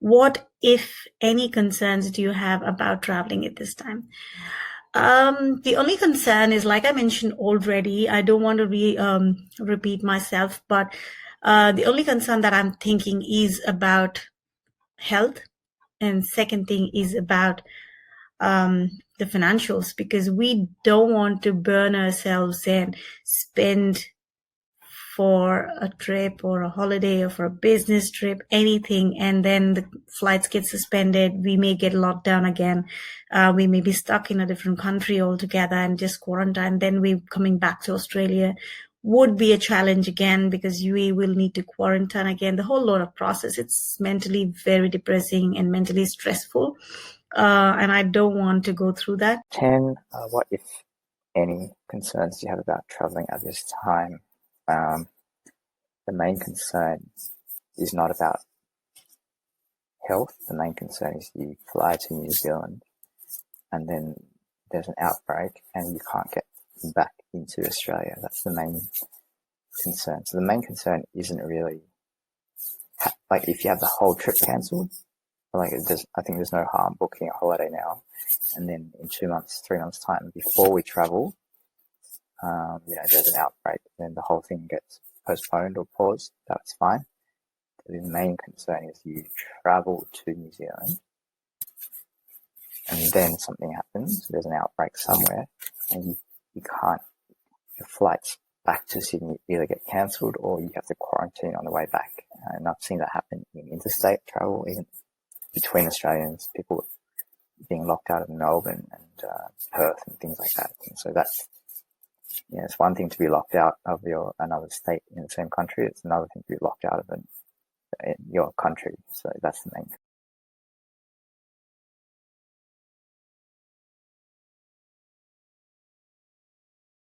what, if any, concerns do you have about traveling at this time? The only concern is, like I mentioned already, I don't want to repeat myself, but the only concern that I'm thinking is about health, and second thing is about the financials, because we don't want to burn ourselves and spend for a trip or a holiday or for a business trip, anything, and then the flights get suspended. We may get locked down again. We may be stuck in a different country altogether and just quarantine. Then we coming back to Australia would be a challenge again, because we will need to quarantine again. The whole lot of process. It's mentally very depressing and mentally stressful. And I don't want to go through that. 10. What, if any, concerns do you have about traveling at this time? The main concern is not about health. The main concern is you fly to New Zealand and then there's an outbreak and you can't get back into Australia. That's the main concern. So the main concern isn't really like if you have the whole trip cancelled. I think there's no harm booking a holiday now, and then in 2 months, 3 months time, before we travel, there's an outbreak, then the whole thing gets postponed or paused. That's fine. The main concern is you travel to New Zealand and then something happens, there's an outbreak somewhere, and you can't, your flights back to Sydney either get cancelled or you have to quarantine on the way back. And I've seen that happen in interstate travel, even between Australians, people being locked out of Melbourne and Perth and things like that. And so that's, it's one thing to be locked out of another state in the same country. It's another thing to be locked out of in your country. So that's the main